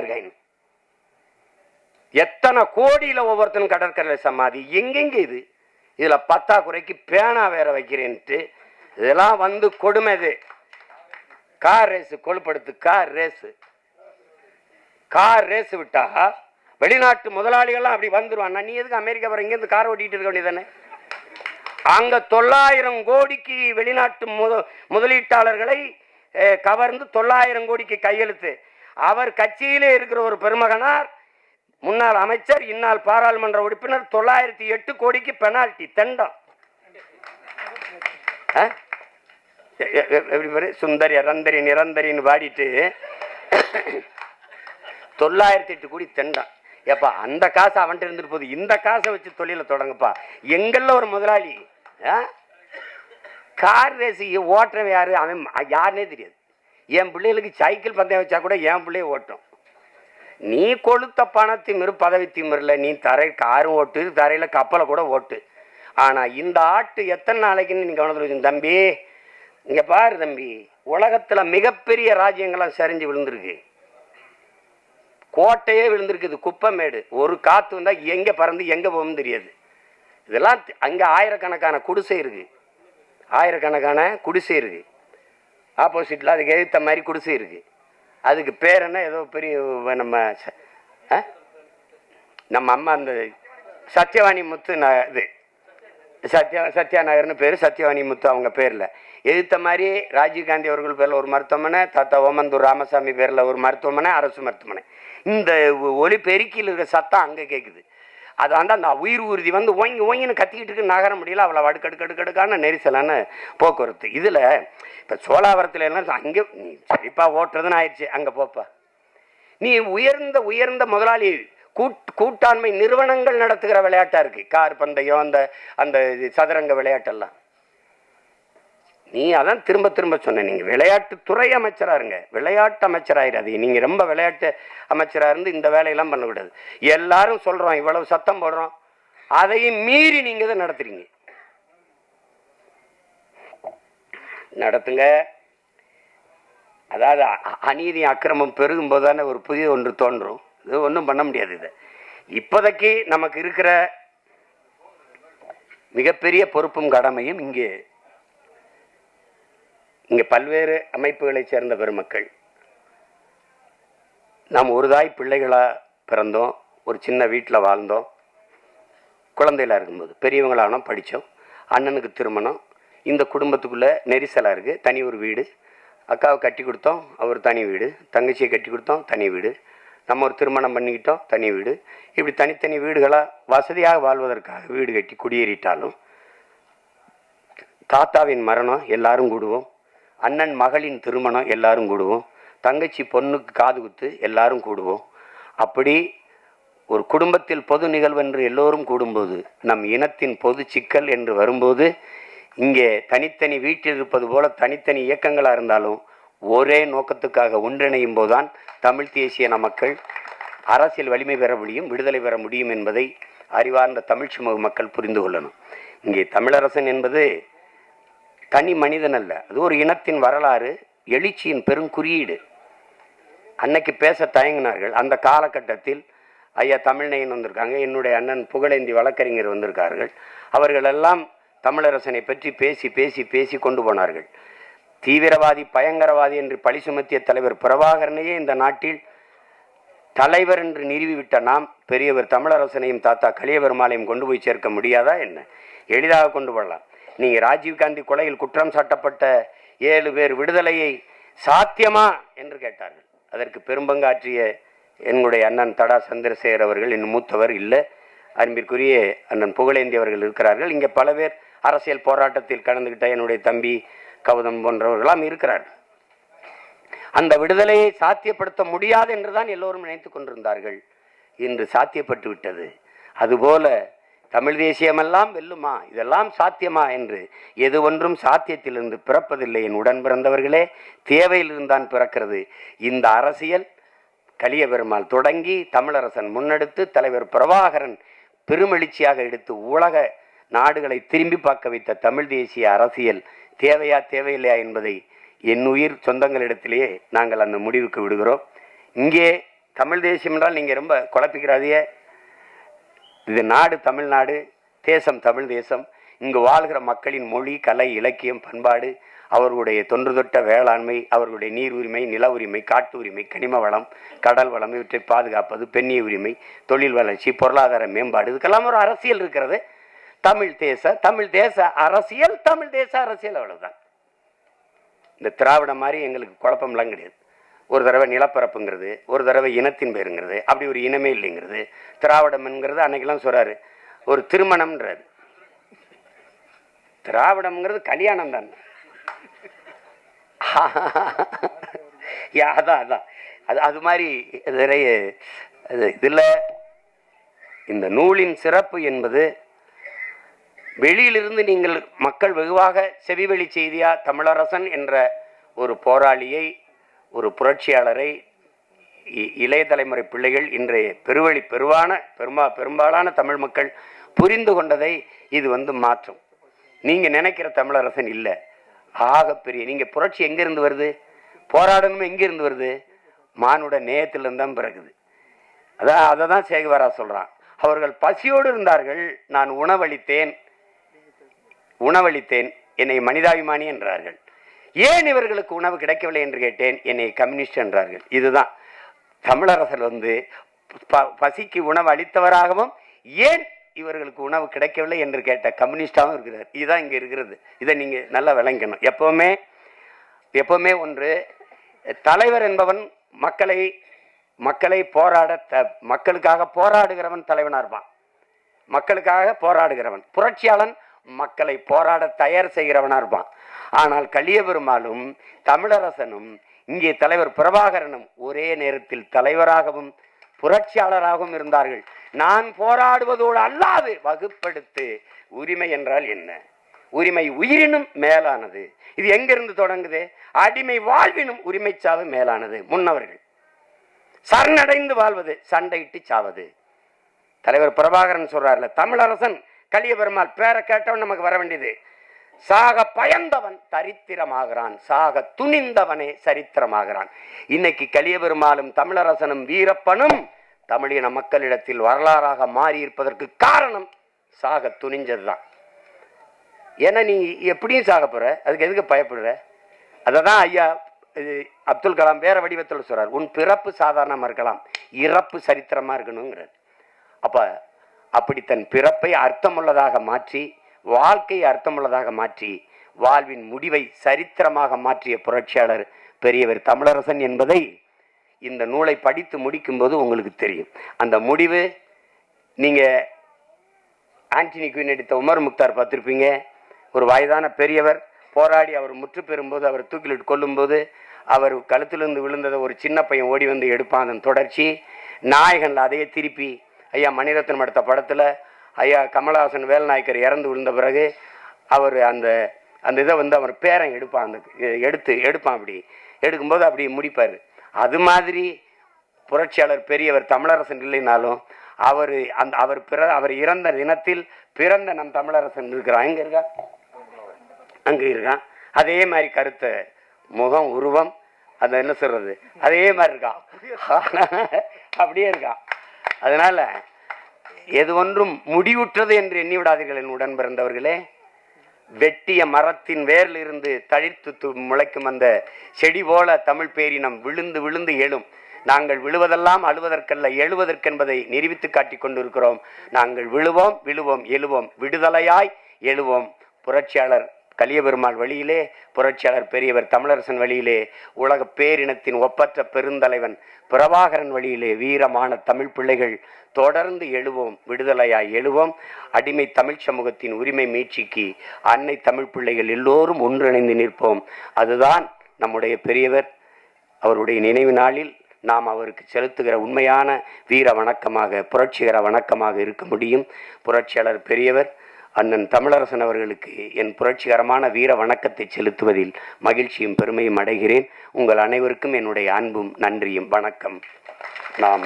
இருக்காங்க. எத்தனை கோடியில ஒவ்வொருத்தனும் கடற்கரை சமாதி எங்கெங்க இது. இதுல பத்தாக்குறைக்கு பேனா வேற வைக்கிறேன்ட்டு இதெல்லாம் வந்து கொடுமை. இது கார் ரேஸ் கொழுப்படுத்து கார் ரேஸ் விட்டா வெளிநாட்டு முதலாளிகள்லாம் அப்படி வந்துருவான். நீ எதுக்கு அமெரிக்கா வர இங்கேருந்து கார் ஓட்டிட்டு இருக்க வேண்டியதானே? அங்க 900 கோடிக்கு வெளிநாட்டு முதலீட்டாளர்களை கவர்ந்து 900 கோடிக்கு கையெழுத்து. அவர் கட்சியிலே இருக்கிற ஒரு பெருமகனார், முன்னாள் அமைச்சர், இந்நாள் பாராளுமன்ற உறுப்பினர், 908 கோடிக்கு பெனால்டி தண்டம். சுந்தரி ரந்தரி நிரந்தரின்னு வாடிட்டு 908 கோடி தண்டம். ஏப்பா அந்த காசு அவன்கிட்ட இருந்துட்டு போகுது, இந்த காசை வச்சு தொழில தொடங்கப்பா. எங்கள்ல ஒரு முதலாளி கார் ரேஸ் ஓட்டுறவன் யாரு, அவன் யாருன்னே தெரியாது. என் பிள்ளைகளுக்கு சைக்கிள் பந்தயம் வச்சா கூட என் பிள்ளைய ஓட்டும். நீ கொளுத்த பணத்திமிரு பதவி திமிரில் நீ காரும் ஓட்டு, தரையில் கப்பலை கூட ஓட்டு. ஆனால் இந்த ஆட்டு எத்தனை நாளைக்குன்னு நீ கவனத்தில் வச்சு தம்பி. இங்கே பாரு தம்பி, உலகத்தில் மிகப்பெரிய ராஜ்யங்கள்லாம் சரிஞ்சு விழுந்திருக்கு. கோட்டையே விழுந்திருக்குது, குப்பைமேடு. ஒரு காற்று வந்தால் எங்கே பறந்து எங்கே போகும் தெரியாது. இதெல்லாம் அங்கே ஆயிரக்கணக்கான குடிசை இருக்குது, ஆப்போசிட்டில் அதுக்கு எழுத்த மாதிரி குடிசை இருக்குது. அதுக்கு பேர் என்ன, ஏதோ பெரிய நம்ம அம்மா அந்த சத்யவாணி முத்து இது சத்யா நகர்னு பேர், சத்யவாணி முத்து அவங்க பேரில். எதிர்த்த மாதிரி ராஜீவ்காந்தி அவர்கள் பேரில் ஒரு மருத்துவமனை, தாத்தா ஓமந்தூர் ராமசாமி பேரில் ஒரு மருத்துவமனை, அரசு மருத்துவமனை. இந்த ஒலி பெருக்கியில் இருக்கிற சத்தம் அங்கே கேட்குது. அது அந்த உயிர் ஊர்தி வந்து ஓங்கின்னு கத்திக்கிட்டு இருக்கு, நகர முடியல. அவ்வளோ அடுக்கடுக்கான நெரிசலான போக்குவரத்து. இதில் இப்போ சோழாவரத்தில் எல்லாம் அங்கே நீ சரிப்பாக ஓட்டுறதுன்னு ஆயிடுச்சு, அங்கே போப்பா. நீ உயர்ந்த முதலாளி கூட்டாண்மை நிறுவனங்கள் நடத்துகிற விளையாட்டாக இருக்குது. கார் பந்தயம், அந்த சதுரங்க விளையாட்டெல்லாம். நீ அதான் திரும்ப சொன்ன, நீங்கள் விளையாட்டுத்துறை அமைச்சராக இருங்க, விளையாட்டு அமைச்சராயிராது. நீங்கள் ரொம்ப விளையாட்டு அமைச்சராக இருந்து இந்த வேலையெல்லாம் பண்ணக்கூடாது. எல்லாரும் சொல்கிறோம், இவ்வளவு சத்தம் போடுறோம், அதையும் மீறி நீங்கள் தான் நடத்துங்க. அதாவது அநீதி அக்கிரமம் பெருகும் போது தானே ஒரு புதிய ஒன்று தோன்றும். இது ஒன்றும் பண்ண முடியாது. இது இப்போதைக்கு நமக்கு இருக்கிற மிகப்பெரிய பொறுப்பும் கடமையும் இங்கே பல்வேறு அமைப்புகளை சேர்ந்த பெருமக்கள். நாம் ஒரு தாய் பிள்ளைகளாக பிறந்தோம், ஒரு சின்ன வீட்டில் வாழ்ந்தோம், குழந்தைகளாக இருக்கும்போது பெரியவங்களானோம், படித்தோம். அண்ணனுக்கு திருமணம், இந்த குடும்பத்துக்குள்ளே நெரிசலாக இருக்குது. தனி ஒரு வீடு, அக்காவை கட்டி கொடுத்தோம், அவர் தனி வீடு, தங்கச்சியை கட்டி கொடுத்தோம், தனி வீடு, நம்ம ஒரு திருமணம் பண்ணிக்கிட்டோம், தனி வீடு. இப்படி தனித்தனி வீடுகளாக வசதியாக வாழ்வதற்காக வீடு கட்டி குடியேறிட்டாலும் தாத்தாவின் மரணம் எல்லாரும் கூடுவோம், அண்ணன் மகளின் திருமணம் எல்லாரும் கூடுவோம், தங்கச்சி பொண்ணுக்கு காது குத்து எல்லாரும் கூடுவோம். அப்படி ஒரு குடும்பத்தில் பொது நிகழ்வு என்று எல்லோரும் கூடும்போது, நம் இனத்தின் பொது சிக்கல் என்று வரும்போது, இங்கே தனித்தனி வீட்டில் இருப்பது போல தனித்தனி இயக்கங்களாக இருந்தாலும் ஒரே நோக்கத்துக்காக ஒன்றிணையும் போதுதான் தமிழ் தேசிய மக்கள் அரசியல் வலிமை பெற முடியும், விடுதலை பெற முடியும் என்பதை அறிவார்ந்த தமிழ் சமூக மக்கள் புரிந்து கொள்ளணும். இங்கே தமிழரசன் என்பது தனி மனிதன் அல்ல, அது ஒரு இனத்தின் வரலாறு, எழுச்சியின் பெருங்குறியீடு. அன்னைக்கு பேச தயங்கினார்கள். அந்த காலகட்டத்தில் ஐயா தமிழ்நயன் வந்திருக்காங்க, என்னுடைய அண்ணன் புகழேந்தி வழக்கறிஞர் வந்திருக்கார்கள். அவர்களெல்லாம் தமிழரசனை பற்றி பேசி பேசி பேசி கொண்டு போனார்கள். தீவிரவாதி பயங்கரவாதி என்று பழி சுமத்திய தலைவர் பிரபாகரனையே இந்த நாட்டில் தலைவர் என்று நிறுவிவிட்ட நாம் பெரியவர் தமிழரசனையும் தாத்தா கலியபெருமாளையும் கொண்டு போய் சேர்க்க முடியாதா என்ன? எளிதாக கொண்டு போடலாம். நீங்கள் ராஜீவ்காந்தி கொலையில் குற்றம் சாட்டப்பட்ட 7 பேர் விடுதலையை சாத்தியமா என்று கேட்டார்கள். அதற்கு பெரும்பங்காற்றிய என்னுடைய அண்ணன் தடா சந்திரசேகர் அவர்கள், இன்னும் மூத்தவர் இல்லை, அன்பிற்குரிய அண்ணன் புகழேந்தி அவர்கள் இருக்கிறார்கள். இங்கே பல பேர் அரசியல் போராட்டத்தில் கலந்துகிட்ட என்னுடைய தம்பி கௌதம் போன்றவர்களாம் இருக்கிறார்கள். அந்த விடுதலையை சாத்தியப்படுத்த முடியாது என்றுதான் எல்லோரும் நினைத்து கொண்டிருந்தார்கள். இன்று சாத்தியப்பட்டு விட்டது. அதுபோல தமிழ் தேசியமெல்லாம் வெல்லுமா, இதெல்லாம் சாத்தியமா என்று எது ஒன்றும் சாத்தியத்திலிருந்து பிறப்பதில்லை. என் உடன் பிறந்தவர்களே, தேவையிலிருந்தான் பிறக்கிறது. இந்த அரசியல் கலியபெருமாள் தொடங்கி தமிழரசன் முன்னெடுத்து தலைவர் பிரபாகரன் பெருமெழுச்சியாக எடுத்து உலக நாடுகளை திரும்பி பார்க்க வைத்த தமிழ் தேசிய அரசியல் தேவையா தேவையில்லையா என்பதை என் உயிர் சொந்தங்களிடத்திலேயே நாங்கள் அந்த முடிவுக்கு விடுகிறோம். இங்கே தமிழ் தேசியம் என்றால் நீங்கள் ரொம்ப குழப்பிக்கிறாதியே. இது நாடு தமிழ்நாடு, தேசம் தமிழ் தேசம். இங்கு வாழ்கிற மக்களின் மொழி, கலை, இலக்கியம், பண்பாடு, அவர்களுடைய தொன்று தொட்ட வேளாண்மை, அவர்களுடைய நீர் உரிமை, நில உரிமை, காட்டு உரிமை, கனிம வளம், கடல் வளம், இவற்றை பாதுகாப்பது, பெண்ணிய உரிமை, தொழில் வளர்ச்சி, பொருளாதார மேம்பாடு, இதுக்கெல்லாம் ஒரு அரசியல் இருக்கிறது. தமிழ் தேச அரசியல், தமிழ் தேச அரசியல், அவ்வளவுதான். இந்த திராவிடம் மாதிரி எங்களுக்கு குழப்பம்லாம் கிடையாது. ஒரு தடவை நிலப்பரப்புங்கிறது, ஒரு தடவை இனத்தின் பேருங்கிறது, அப்படி ஒரு இனமே இல்லைங்கிறது. திராவிடம்ங்கிறது அன்னைக்கெல்லாம் சொல்றாரு, ஒரு திருமணம்ன்றாரு. திராவிடம்ங்கிறது கல்யாணம் தான். அதான் அது மாதிரி நிறைய இதில் இந்த நூலின் சிறப்பு என்பது, வெளியிலிருந்து நீங்கள் மக்கள் வெகுவாக செவிவெளி செய்தியா தமிழரசன் என்ற ஒரு போராளியை, ஒரு புரட்சியாளரை இளைய தலைமுறை பிள்ளைகள், இன்றைய பெரும்பாலான தமிழ் மக்கள் புரிந்து கொண்டதை இது மாற்றும். நீங்க நினைக்கிற தமிழரசன் இல்லை, ஆகப்பெரிய நீங்க புரட்சி எங்கிருந்து வருது, போராடணும் எங்கிருந்து வருது, மானுட நேயத்திலிருந்து தான் பிறகுது. அதை தான் சேகுவாரா சொல்றான். அவர்கள் பசியோடு இருந்தார்கள், நான் உணவளித்தேன், என்னை மனிதாபிமானி என்றார்கள். ஏன் இவர்களுக்கு உணவு கிடைக்கவில்லை என்று கேட்டேன், என்னை கம்யூனிஸ்ட் என்றார்கள். இதுதான் தமிழரசர் பசிக்கு உணவு அளித்தவராகவும், ஏன் இவர்களுக்கு உணவு கிடைக்கவில்லை என்று கேட்ட கம்யூனிஸ்டாகவும் இருக்கிறார். இதுதான் இங்கே இருக்கிறது. இதை நீங்கள் நல்லா விளங்கணும். எப்பவுமே ஒன்று, தலைவர் என்பவன் மக்களை மக்களுக்காக போராடுகிறவன் தலைவனாக இருப்பான். மக்களுக்காக போராடுகிறவன். புரட்சியாளன் மக்களை போராட தயார் செய்கிறவனா இருப்பான். ஆனால் கலியபெருமாளும் தமிழரசனும் இங்கே தலைவர் பிரபாகரனும் ஒரே நேரத்தில் தலைவராகவும் புரட்சியாளராகவும் இருந்தார்கள். நான் போராடுவதோடு அல்லாது வகுப்படுத்து. உரிமை என்றால் என்ன? உரிமை உயிரினும் மேலானது. இது எங்கிருந்து தொடங்குது? அடிமை வாழ்வினும் உரிமை சாவு மேலானது. முன்னவர்கள் சரணடைந்து வாழ்வது, சண்டையிட்டு சாவது. தலைவர் பிரபாகரன் சொல்றாருல, தமிழரசன் கலியபெருமாள் பேரை கேட்டவன் நமக்கு வர வேண்டியது. சாக பயந்தவன் தரித்திரமாகிறான், சாக துணிந்தவனே சரித்திரமாகிறான். இன்னைக்கு கலியபெருமாளும் தமிழரசனும் வீரப்பனும் தமிழின மக்களிடத்தில் வரலாறாக மாறி இருப்பதற்கு காரணம் சாக துணிஞ்சதுதான். ஏன்னா நீ எப்படியும் சாக போற, அதுக்கு எதுக்கு பயப்படுற? அததான் ஐயா அப்துல் கலாம் வேற வடிவத்தில் சொல்றார், உன் பிறப்பு சாதாரணமா இருக்கலாம், இறப்பு சரித்திரமா இருக்கணுங்கிறார். அப்படி தன் பிறப்பை அர்த்தமுள்ளதாக மாற்றி, வாழ்க்கையை அர்த்தமுள்ளதாக மாற்றி, வாழ்வின் முடிவை சரித்திரமாக மாற்றிய புரட்சியாளர் பெரியவர் தமிழரசன் என்பதை இந்த நூலை படித்து முடிக்கும் போது உங்களுக்கு தெரியும். அந்த முடிவு நீங்க ஆண்டனி குயின் எடுத்த உமர் முக்தார் பார்த்திருப்பீங்க. ஒரு வயதான பெரியவர் போராடி அவர் முற்று பெறும்போது, அவர் தூக்கிலிட்டு கொல்லும்போது, அவர் கழுத்திலிருந்து விழுந்ததை ஒரு சின்ன பையன் ஓடி வந்து எடுப்பான். அதன் தொடர்ச்சி நாயகன்ல அதையே திருப்பி ஐயா மணிரத்னம் எடுத்த படத்தில் ஐயா கமலஹாசன் வேல்நாயக்கர் இறந்து விழுந்த பிறகு அவர் அந்த இதை அவர் பேரன் எடுப்பான், எடுப்பான். அப்படி எடுக்கும்போது அப்படி முடிப்பார். அது மாதிரி புரட்சியாளர் பெரியவர் தமிழரசன் இல்லைனாலும் அவர் இறந்த தினத்தில் பிறந்த நம் தமிழரசன் இருக்கிறான். எங்க இருக்கா? அங்க இருக்கான். அதே மாதிரி கருத்த முகம், உருவம், அந்த என்ன சொல்றது, அதே மாதிரி இருக்கான், அப்படியே இருக்கான். அதனால எது ஒன்றும் முடிவுற்றது என்று எண்ணி விடாதீர்கள் என் உடன் பிறந்தவர்களே. வெட்டிய மரத்தின் வேரில் இருந்து தழித்து முளைக்கும் அந்த செடி போல தமிழ் பேரினம் விழுந்து விழுந்து எழும். நாங்கள் விழுவதெல்லாம் அழுவதற்கல்ல, எழுவதற்கென்பதை நிரூபித்து காட்டிக் கொண்டிருக்கிறோம். நாங்கள் விழுவோம் எழுவோம், விடுதலையாய் எழுவோம். புரட்சியாளர் கலியபெருமாள் வழியிலே, புரட்சியாளர் பெரியவர் தமிழரசன் வழியிலே, உலக பேரினத்தின் ஒப்பற்ற பெருந்தலைவன் பிரபாகரன் வழியிலே வீரமான தமிழ் பிள்ளைகள் தொடர்ந்து எழுவோம், விடுதலையாய் எழுவோம். அடிமை தமிழ் சமூகத்தின் உரிமை மீட்சிக்கு அன்னை தமிழ் பிள்ளைகள் எல்லோரும் ஒன்றிணைந்து நிற்போம். அதுதான் நம்முடைய பெரியவர். அவருடைய நினைவு நாளில் நாம் அவருக்கு செலுத்துகிற உண்மையான வீர வணக்கமாக, புரட்சிகர வணக்கமாக இருக்க முடியும். புரட்சியாளர் பெரியவர் அண்ணன் தமிழரசன் அவர்களுக்கு என் புரட்சிகரமான வீர வணக்கத்தை செலுத்துவதில் மகிழ்ச்சியும் பெருமையும் அடைகிறேன். உங்கள் அனைவருக்கும் என்னுடைய அன்பும் நன்றியும். வணக்கம். நாம்